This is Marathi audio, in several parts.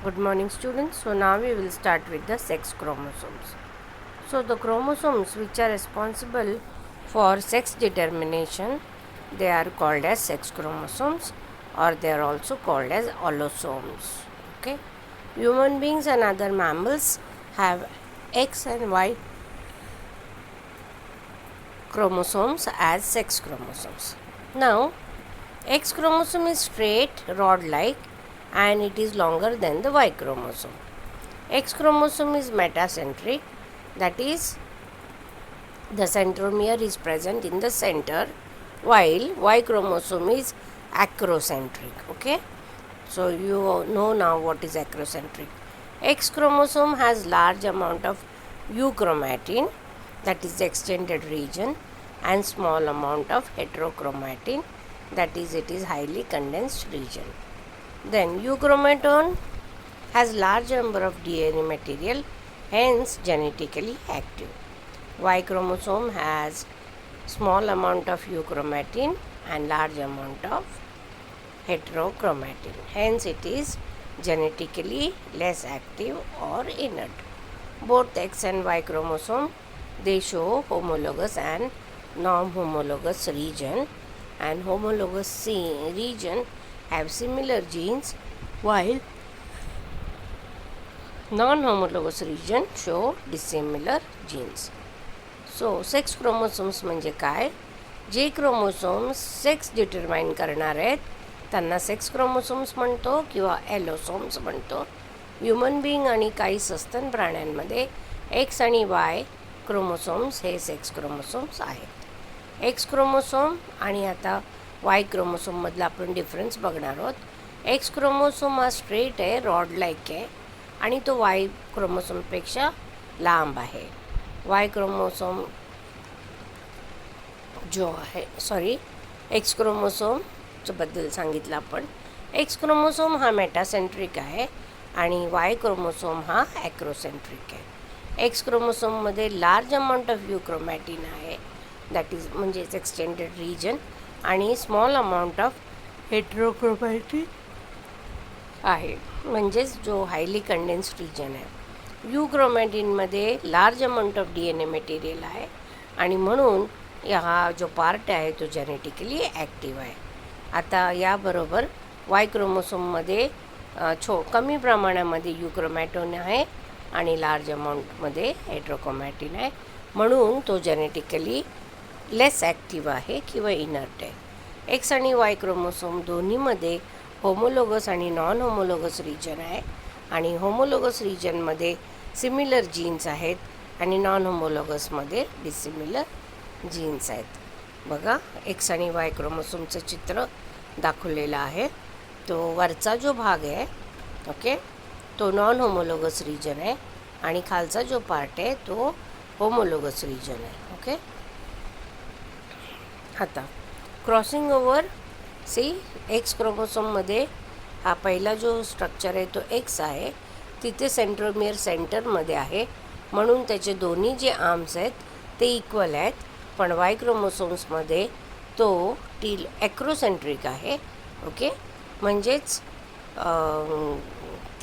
Good morning, students. So now we will start with the sex chromosomes. So the chromosomes which are responsible for sex determination, they are called as sex chromosomes, or they are also called as allosomes. Okay. Human beings and other mammals have X and Y chromosomes as sex chromosomes. Now, X chromosome is straight, rod-like, and it is longer than the Y chromosome. X chromosome is metacentric, that is, the centromere is present in the center, while Y chromosome is acrocentric. Okay, so you know now what is acrocentric. X chromosome has large amount of euchromatin, that is the extended region, and small amount of heterochromatin, that is it is highly condensed region. Then euchromatin has large number of DNA material, hence genetically active. Y chromosome has small amount of euchromatin and large amount of heterochromatin, hence it is genetically less active or inert. Both X and Y chromosome, they show homologous and non-homologous region, and homologous region have similar genes, while non-homologous region show dissimilar genes. So sex chromosomes म्हणजे काय? जे क्रोमोसोम्स सेक्स डिटरमाइन करणार आहेत त्यांना सेक्स क्रोमोसोम्स म्हणतो किंवा एलोसोम्स म्हणतो. ह्युमन बिईंग आणि काही सस्तन प्राण्यांमध्ये एक्स आणि वाय क्रोमोसोम्स हे सेक्स क्रोमोसोम्स आहेत. एक्स क्रोमोसोम आणि आता वाय क्रोमोसोममधला आपण डिफरन्स बघणार आहोत. एक्स क्रोमोसोम हा स्ट्रेट आहे, रॉड लाईक आहे, आणि तो वाय क्रोमोसोमपेक्षा लांब आहे. वाय क्रोमोसोम जो आहे एक्स क्रोमोसोमचं बद्दल सांगितलं आपण. एक्स क्रोमोसोम हा मेटासेंट्रिक आहे आणि वाय क्रोमोसोम हा ॲक्रोसेंट्रिक आहे. एक्स क्रोमोसोममध्ये लार्ज अमाऊंट ऑफ युक्रोमॅटिन आहे, दॅट इज म्हणजेच एक्सटेंडेड रिजन, आणि स्मॉल अमाऊंट ऑफ हेट्रोक्रोमॅटिन आहे, म्हणजेच जो हायली कंडेन्स्ड रिजन आहे. युक्रोमॅटिनमध्ये large amount of DNA material आहे आणि म्हणून हा जो पार्ट आहे तो जेनेटिकली ॲक्टिव्ह आहे. आता याबरोबर वाय क्रोमोसोममध्ये कमी प्रमाणामध्ये युक्रोमॅटोन आहे आणि लार्ज अमाऊंटमध्ये हेट्रोक्रोमॅटिन आहे, म्हणून तो जेनेटिकली लेस ॲक्टिव्ह आहे किंवा इनर्ट आहे. एक्स आणि वाय क्रोमोसोम दोन्हीमध्ये होमोलोगस आणि नॉन होमोलोगस रिजन आहे, आणि होमोलोगस रिजनमध्ये सिमिलर जीन्स आहेत आणि नॉन होमोलोगसमध्ये डिसिमिलर जीन्स आहेत. बघा, एक्स आणि वाय क्रोमोसोमचं चित्र दाखवलेलं आहे. तो वरचा जो भाग आहे, ओके, तो नॉन होमोलोगस रिजन आहे आणि खालचा जो पार्ट आहे तो होमोलोगस रिजन आहे. ओके, आता क्रॉसिंग ओव्हर एक्स क्रोमोसोममध्ये हा पहिला जो स्ट्रक्चर आहे तो एक्स आहे, तिथे सेंट्रोमियर सेंटरमध्ये आहे, म्हणून त्याचे दोन्ही जे आर्म्स आहेत ते इक्वल आहेत. पण वाय क्रोमोसोम्समध्ये तो ॲक्रोसेंट्रिक आहे. ओके, म्हणजेच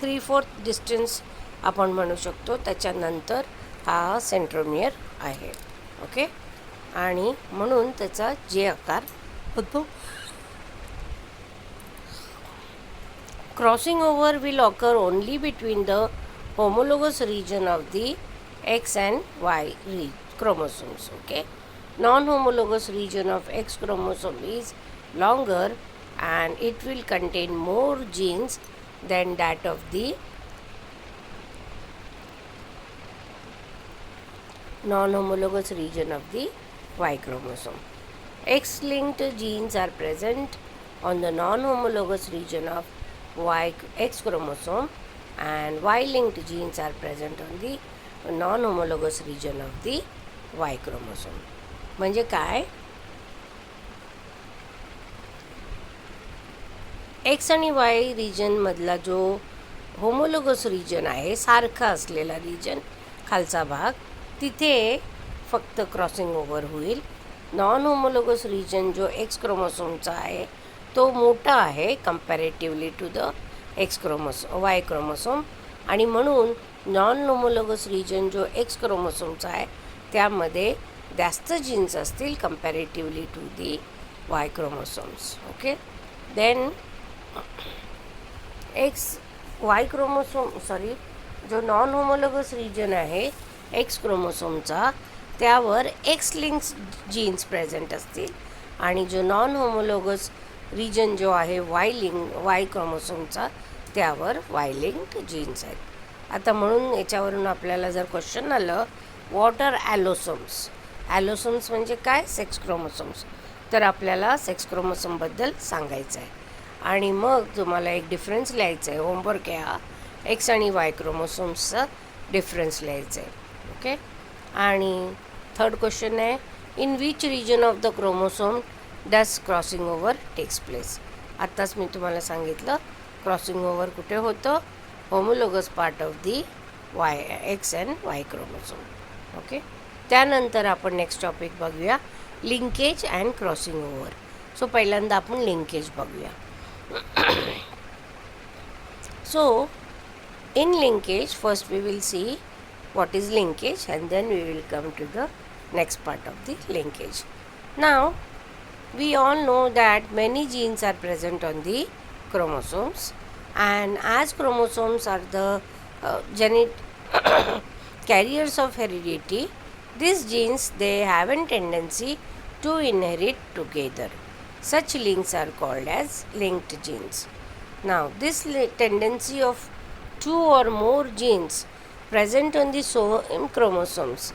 3/4 डिस्टन्स आपण म्हणू शकतो, त्याच्यानंतर हा सेंट्रोमियर आहे. ओके, आणि म्हणून त्याचा जे आकार होतो. Crossing over will occur only between the homologous region of the X and Y chromosomes. Okay, non-homologous region of X chromosome is longer and it will contain more genes than that of the non-homologous region of the Y chromosome. X-linked genes are present on the non-homologous region of X chromosome, and Y-linked genes are present on the non-homologous region of the Y chromosome. म्हणजे काय? एक्स आणि वाय रिजनमधला जो होमोलोगस रिजन आहे, सारखा असलेला रिजन, खालचा भाग, तिथे फक्त क्रॉसिंग ओव्हर होईल. नॉन होमोलोगस रिजन जो एक्स क्रोमोसोमचा आहे तो मोठा आहे comparatively to the Y chromosome. आणि म्हणून नॉन होमोलोगस रिजन जो एक्स क्रोमोसोमचा आहे त्यामध्ये जास्त जीन्स असतील comparatively to the Y chromosomes. Okay. Then जो नॉन होमोलोगस रिजन आहे एक्स क्रोमोसोमचा त्यावर एक्स लिंक्स जीन्स प्रेझेंट असतील आणि जो नॉन होमोलोगस रिजन जो आहे वाय क्रोमोसोमचा त्यावर वाय लिंक्ड जीन्स आहेत. आता म्हणून याच्यावरून आपल्याला जर क्वेश्चन आलं व्हॉट आर ॲलोसोम्स. ॲलोसोम्स म्हणजे काय? Sex chromosomes. तर आपल्याला सेक्स क्रोमोसोमबद्दल सांगायचं आहे आणि मग तुम्हाला एक डिफरन्स लिहायचं आहे. होमवर्क आहे हा. एक्स आणि वाय क्रोमोसोम्सचा डिफरन्स लिहायचं आहे. ओके. आणि थर्ड क्वेश्चन आहे in which region of the chromosome does crossing over takes place. आत्ताच मी तुम्हाला सांगितलं क्रॉसिंग ओव्हर कुठे होतं? Homologous part of the X and Y chromosome. Okay. त्यानंतर आपण नेक्स्ट टॉपिक बघूया linkage and crossing over. So पहिल्यांदा आपण लिंकेज बघूया. So in linkage first we will see what is linkage and then we will come to the next part of the linkage. Now we all know that many genes are present on the chromosomes, and as chromosomes are the carriers of heredity, these genes they have a tendency to inherit together. Such links are called as linked genes. Now this tendency of two or more genes present on the same chromosomes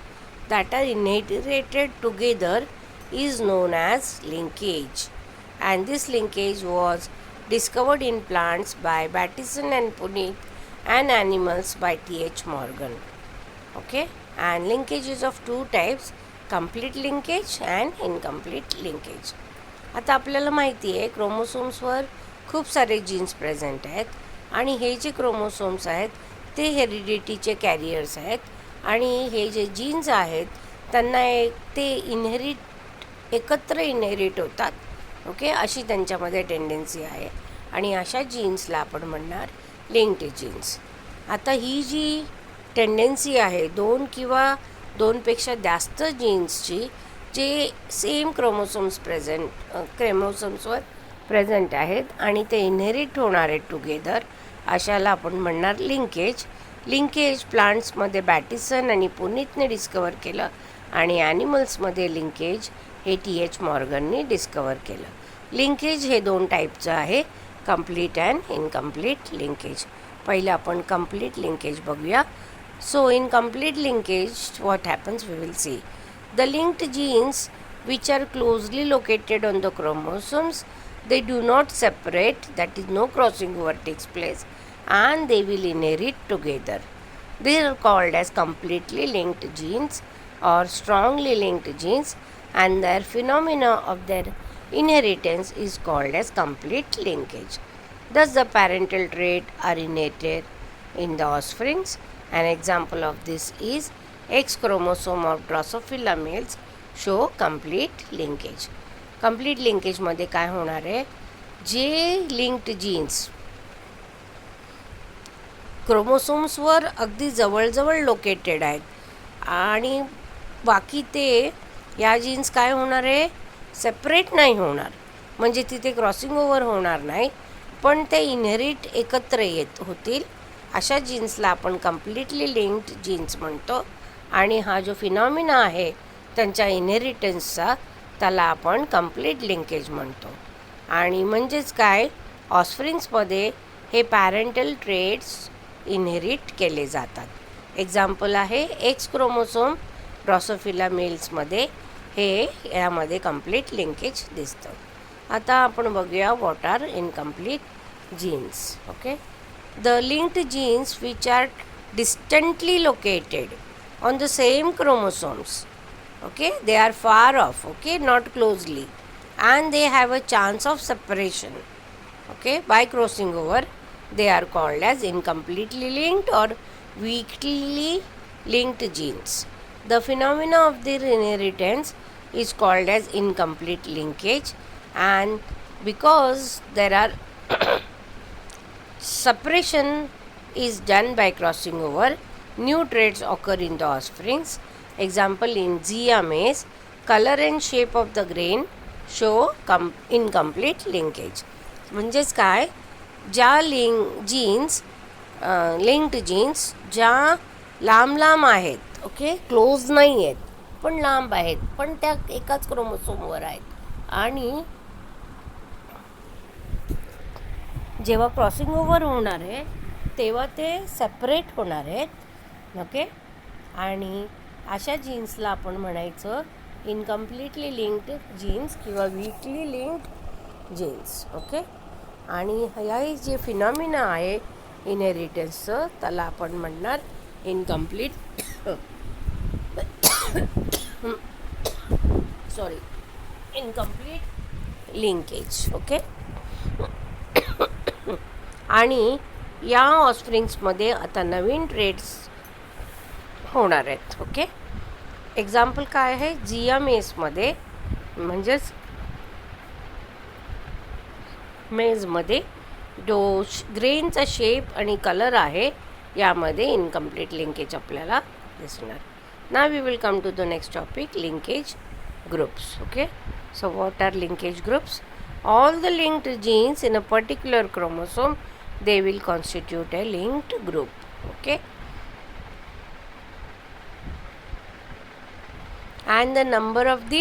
that are inherited together is known as linkage, and this linkage was discovered in plants by Bateson and Puneet and animals by T.H. Morgan. Okay. And linkage is of two types, complete linkage and incomplete linkage. आता आपल्याला माहिती आहे क्रोमोसोम्सवर खूप सारे जीन्स प्रेझेंट आहेत आणि हे जे क्रोमोसोम्स आहेत ते हेरिडिटीचे कॅरियर्स आहेत आणि हे जे जीन्स आहेत त्यांना ते एकत्र इनहेरिट होतात. ओके. अशी त्यांच्यामध्ये टेंडन्सी आहे आणि अशा जीन्सला आपण म्हणणार लिंक्ड जीन्स. आता ही जी टेंडन्सी आहे दोन किंवा दोनपेक्षा जास्त जीन्सची जे सेम क्रोमोसोम्सवर प्रेझेंट आहेत आणि ते इनहेरिट होणार आहेत टुगेदर अशाला आपण म्हणणार लिंकेज. लिंकेज प्लांट्समध्ये बॅटिसन आणि पुनीतने डिस्कवर केलं आणि ॲनिमल्समध्ये लिंकेज हे T.H. मॉर्गनने डिस्कवर केलं. लिंकेज हे दोन टाईपचं आहे, कंप्लीट अँड इनकम्प्लीट लिंकेज. पहिलं आपण कंप्लीट लिंकेज बघूया. So in complete linkage what happens we will see. The linked genes which are closely located on the chromosomes, they do not separate, that is no crossing over takes place, and they will inherit together. They are called as completely linked genes or strongly linked genes, and their phenomena of their inheritance is called as complete linkage. Thus the parental trait are inherited in the offsprings. An example of this is X chromosome of Drosophila males show complete linkage. Complete लिंकेजमध्ये काय होणार आहे? जे लिंक्ड जीन्स क्रोमोसोम्सवर अगदी जवळजवळ लोकेटेड आहेत आणि बाकी ते या जीन्स काय होणार आहे? सेपरेट नाही होणार, म्हणजे तिथे क्रॉसिंग ओव्हर होणार नाही, पण ते इनहेरिट एकत्र होतील. अशा जीन्सला आपण कम्प्लिटली लिंक्ड जीन्स म्हणतो आणि हा जो फिनॉमिना आहे त्यांच्या इनहेरिटन्सचा त्याला आपण कंप्लीट लिंकेज म्हणतो. आणि म्हणजेच काय, ऑस्प्रिंग्समध्ये हे पॅरेंटल ट्रेट्स इनहेरिट केले जातात. एक्झाम्पल आहे एक्स क्रोमोसोम ड्रॉसोफिला मेल्समध्ये हे यामध्ये कंप्लीट लिंकेज दिसतं. आता आपण बघूया what are incomplete genes. Okay. The linked genes which are distantly located on the same chromosomes, okay, they are far off, okay, not closely, and they have a chance of separation, okay, by crossing over, they are called as incompletely linked or weakly linked genes. The phenomena of their inheritance is called as incomplete linkage, and because there are separation is done by crossing over. New traits occur in the offsprings. Example, in Zea mays, color and shape of the grain show incomplete linkage. म्हणजेच काय, ज्या जीन्स लिंक्ड जीन्स ज्या लांब आहेत, ओके, क्लोज नाही आहेत पण लांब आहेत, पण त्या एकाच क्रोमोसोमवर आहेत, आणि जेव्हा क्रॉसिंग ओव्हर होणार आहे तेव्हा ते सेपरेट होणार आहेत, ओके. आणि अशा जीन्सला आपण म्हणायचं इनकम्प्लिटली लिंक्ड जीन्स किंवा वीकली लिंक्ड जीन्स, ओके. आणि ह्या जे फिनॉमिना आहे इनहेरिटन्सचं, त्याला आपण म्हणणार इनकम्प्लीट इनकम्प्लीट लिंकेज, ओके. आणि या ऑफस्प्रिंग्समध्ये आता नवीन ट्रेड्स होणार आहेत, ओके. एक्झाम्पल काय आहे, जिया मेसमध्ये, म्हणजेच मेजमध्ये जो ग्रेनचा शेप आणि कलर आहे यामध्ये इनकम्प्लीट लिंकेज आपल्याला दिसणार. ना we will come to the next topic, linkage groups, okay. So what are linkage groups? All the linked genes in a particular chromosome, they will constitute a linked group, okay. And the number of the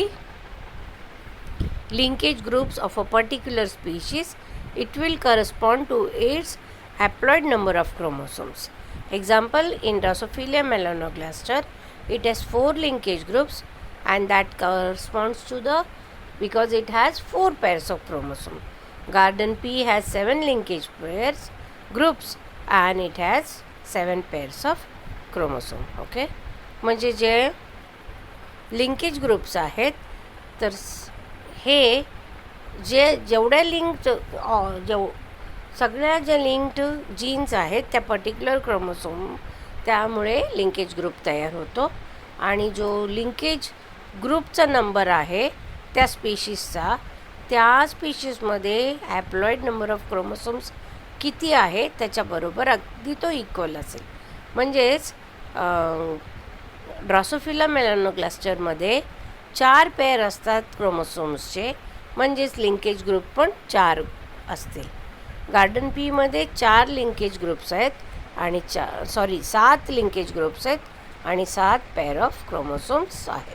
linkage groups of a particular species, it will correspond to its haploid number of chromosomes. Example, in Drosophila melanogaster, it has 4 linkage groups, and that corresponds to the, because it has 4 pairs of chromosome. Garden P has 7 linkage groups and it has 7 pairs of chromosome, okay. म्हणजे जे लिंकेज ग्रुप्स आहेत, तर हे जेवढ्या लिंक्ड सगळ्या ज्या लिंक्ड जीन्स आहेत त्या पर्टिक्युलर क्रोमोसोम, त्यामुळे लिंकेज ग्रुप तयार होतो. आणि जो लिंकेज ग्रुपचा नंबर आहे त्या स्पीशीजचा, त्या स्पीशीजमध्ये हॅप्लॉइड नंबर ऑफ क्रोमोसोम्स किती आहे त्याच्याबरोबर अगदी तो इक्वल असेल. म्हणजेच ड्रॉसोफिला मेलॅनोगास्टरमध्ये 4 पेअर असतात क्रोमोसोम्सचे, म्हणजेच लिंकेज ग्रुप पण 4 असतील. गार्डन पीमध्ये 4 लिंकेज ग्रुप्स आहेत आणि 7 लिंकेज ग्रुप्स आहेत आणि 7 पेअर ऑफ क्रोमोसोम्स आहेत.